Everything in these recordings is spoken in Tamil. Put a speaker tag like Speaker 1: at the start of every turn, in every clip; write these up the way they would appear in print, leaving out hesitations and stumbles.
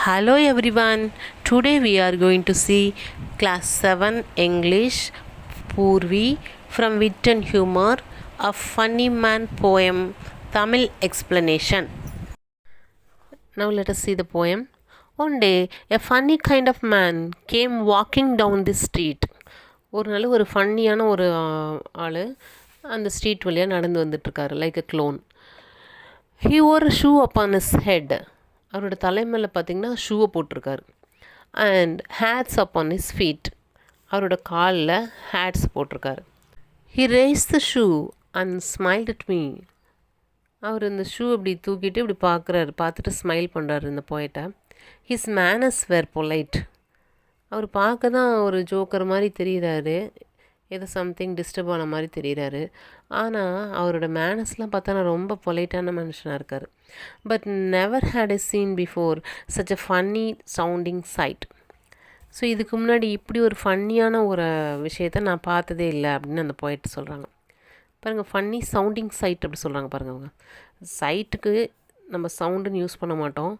Speaker 1: Hello everyone. Today we are going to see class 7 English Purvi from Wit and Humor, a funny man poem, Tamil explanation. Now let us see the poem. One day a funny kind of man came walking down the street. ஒரு நாள் ஒரு ஃபன்னியான ஒரு ஆள் அந்த ஸ்ட்ரீட் வழியாக நடந்து வந்துட்டுருக்காரு like a clone. He wore shoe upon his head. அவரோட தலைமையில் பார்த்திங்கன்னா ஷூவை போட்டிருக்காரு. And hats upon his feet. அவரோட காலில் ஹேட்ஸ் போட்டிருக்காரு. He raise the shoe and smiled at me. அவர் இந்த ஷூ இப்படி தூக்கிட்டு இப்படி பார்க்குறாரு, பார்த்துட்டு ஸ்மைல் பண்ணுறாரு இந்த போய்ட்டை. ஹிஸ் மேனர்ஸ் வேர் பொலைட். அவர் பார்க்க தான் ஒரு ஜோக்கர் மாதிரி தெரிகிறாரு, ஏதோ சம்திங் டிஸ்டர்ப் ஆன மாதிரி தெரிகிறாரு. ஆனால் அவரோட மேனர்ஸ்லாம் பார்த்தா ரொம்ப பொலைட்டான மனுஷனாக இருக்கார். But never had a seen before such a funny sounding sight. So இதுக்கு முன்னாடி இப்படி ஒரு ஃபன்னியான ஒரு விஷயத்த நான் பார்த்ததே இல்லை அப்படின்னு அந்த போய்ட்டு சொல்கிறாங்க. பாருங்கள், ஃபன்னி சவுண்டிங் சைட் அப்படி சொல்கிறாங்க பாருங்கள். அவங்க சைட்டுக்கு நம்ம சவுண்டுன்னு யூஸ் பண்ண மாட்டோம்,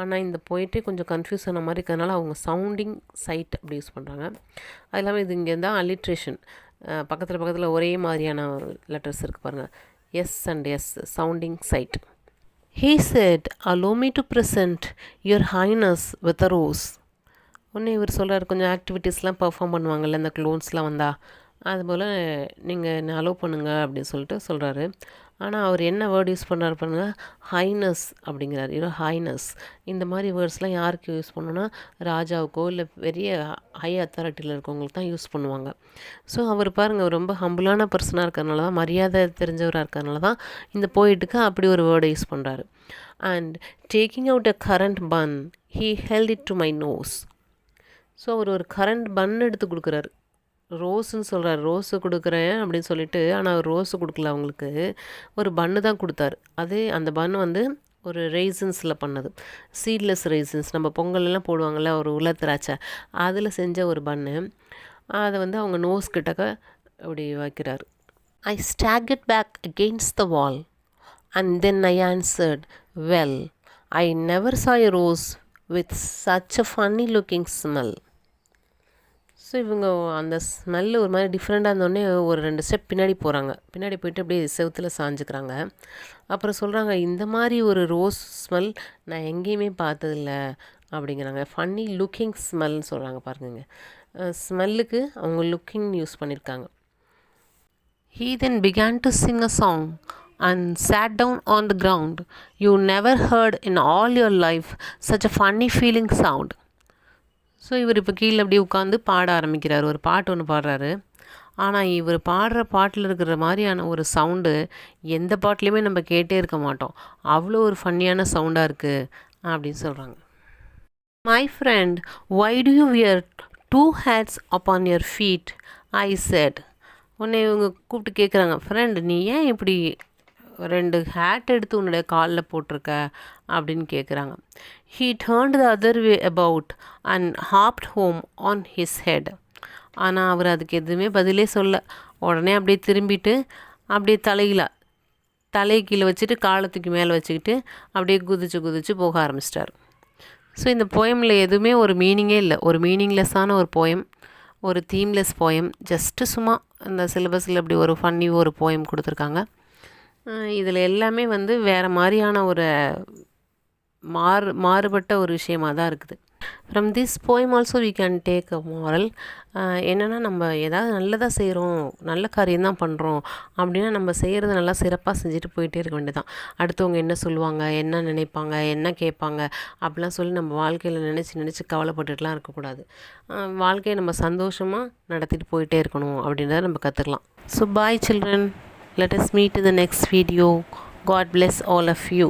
Speaker 1: ஆனால் இந்த போய்ட்டு கொஞ்சம் கன்ஃபியூஸ் ஆன மாதிரி இருக்கிறதுனால அவங்க சவுண்டிங் சைட் அப்படி யூஸ் பண்ணுறாங்க. அது இல்லாமல் இது இங்கே தான் அலிட்ரேஷன், பக்கத்தில் ஒரே மாதிரியான லெட்டர்ஸ் இருக்குது பாருங்கள். S and S, sounding sight. He said allow me to present your highness with a rose. ஒன்று இவர் சொல்கிறார், கொஞ்சம் ஆக்டிவிட்டீஸ்லாம் பர்ஃபார்ம் பண்ணுவாங்கள்ல இந்த க்ளோன்ஸ்லாம் வந்தால், அதுபோல் நீங்கள் என்ன அலோவ் பண்ணுங்கள் அப்படின்னு சொல்லிட்டு சொல்கிறாரு. ஆனால் அவர் என்ன வேர்டு யூஸ் பண்ணுறாரு பாருங்கள், ஹைனஸ் அப்படிங்கிறார். ஹைனஸ் இந்த மாதிரி வேர்ட்ஸ்லாம் யாருக்கு யூஸ் பண்ணணுன்னா ராஜாவுக்கோ இல்லை பெரிய ஹை அத்தாரிட்டியில் இருக்கவங்களுக்கு தான் யூஸ் பண்ணுவாங்க. ஸோ அவர் பாருங்கள் ரொம்ப ஹம்பிளான பர்சனாக இருக்கிறனால தான், மரியாதை தெரிஞ்சவராக இருக்கிறனால தான் இந்த போயிட்டுக்கு அப்படி ஒரு வேர்டை யூஸ் பண்ணுறாரு. And taking out a current bun he held it to my nose. So அவர் ஒரு கரண்ட் பன் எடுத்து கொடுக்குறாரு. ரோஸுன்னு சொல்கிறார், ரோஸு கொடுக்குறேன் அப்படின்னு சொல்லிட்டு, ஆனால் அவர் ரோஸு கொடுக்கல, அவங்களுக்கு ஒரு பன்னு தான் கொடுத்தாரு. அது அந்த பன்னு வந்து ஒரு ரெய்சன்ஸில் பண்ணது, சீட்லெஸ் ரெய்சன்ஸ், நம்ம பொங்கல்லாம் போடுவாங்கள்ல ஒரு உலத்திராட்சை, அதில் செஞ்ச ஒரு பன்னு. அதை வந்து அவங்க நோஸ் கிட்டக்க அப்படி வைக்கிறார். ஐ ஸ்டாகட் back against the wall and then I answered, well I never சா எ rose with such a funny looking smell. So இவங்க அந்த ஸ்மெல்லு ஒரு மாதிரி டிஃப்ரெண்ட்டாக இருந்தோடனே ஒரு 2 ஸ்டெப் பின்னாடி போகிறாங்க. பின்னாடி போயிட்டு அப்படியே செவுத்தில் சாஞ்சுக்கிறாங்க. அப்புறம் சொல்கிறாங்க, இந்த மாதிரி ஒரு ரோஸ் ஸ்மெல் நான் எங்கேயுமே பார்த்ததில்ல அப்படிங்கிறாங்க. ஃபன்னி லுக்கிங் ஸ்மெல்னு சொல்கிறாங்க பாருங்க. ஸ்மெல்லுக்கு அவங்க லுக்கிங் யூஸ் பண்ணியிருக்காங்க. He then began to sing a song and sat down on the ground. You never heard in all your life such a funny feeling sound. So இவர் இப்போ கீழே அப்படியே உட்காந்து பாட ஆரம்பிக்கிறார். ஒரு பாட்டு ஒன்று பாடுறாரு. ஆனால் இவர் பாடுற பாட்டில் இருக்கிற மாதிரியான ஒரு சவுண்டு எந்த பாட்டிலையுமே நம்ம கேட்டே இருக்க மாட்டோம். அவ்வளோ ஒரு ஃபன்னியான சவுண்டாக இருக்குது அப்படின்னு சொல்கிறாங்க. My friend, why do you wear 2 hats upon your feet? I said. உன்னை இவங்க கூப்பிட்டு கேட்குறாங்க, ஃப்ரெண்ட் நீ ஏன் இப்படி 2 ஹேட் எடுத்து உன்னுடைய காலில் போட்டிருக்க அப்படின்னு கேட்குறாங்க. He turned the other way about and hopped home on his head. ஆனால் அவர் அதுக்கு எதுவுமே பதிலே சொல்ல, உடனே அப்படியே திரும்பிட்டு அப்படியே தலையை கீழே வச்சுட்டு காலத்துக்கு மேலே வச்சுக்கிட்டு அப்படியே குதிச்சு போக ஆரம்பிச்சிட்டார். ஸோ இந்த போயமில் எதுவுமே ஒரு மீனிங்கே இல்லை, ஒரு மீனிங்லெஸ்ஸான ஒரு போயம், ஒரு தீம்லெஸ் போயம். ஜஸ்ட்டு சும்மா இந்த சிலபஸில் இப்படி ஒரு ஃபன்னி ஒரு போயம் கொடுத்துருக்காங்க. இதில் எல்லாமே வந்து வேறு மாதிரியான ஒரு மாறுபட்ட ஒரு விஷயமாக தான் இருக்குது. From this poem also we can take a moral. என்னென்னா, நம்ம ஏதாவது நல்லதாக செய்கிறோம், நல்ல காரியம்தான் பண்ணுறோம் அப்படின்னா நம்ம செய்கிறத நல்லா சிறப்பாக செஞ்சுட்டு போயிட்டே இருக்க வேண்டியதான். அடுத்தவங்க என்ன சொல்லுவாங்க, என்ன நினைப்பாங்க, என்ன கேட்பாங்க அப்படிலாம் சொல்லி நம்ம வாழ்க்கையில் நினச்சி கவலைப்பட்டுட்டுலாம் இருக்கக்கூடாது. வாழ்க்கையை நம்ம சந்தோஷமாக நடத்திட்டு போயிட்டே இருக்கணும் அப்படின்றத நம்ம கற்றுக்கலாம். So bye children, let us meet in the next video. God bless all of you.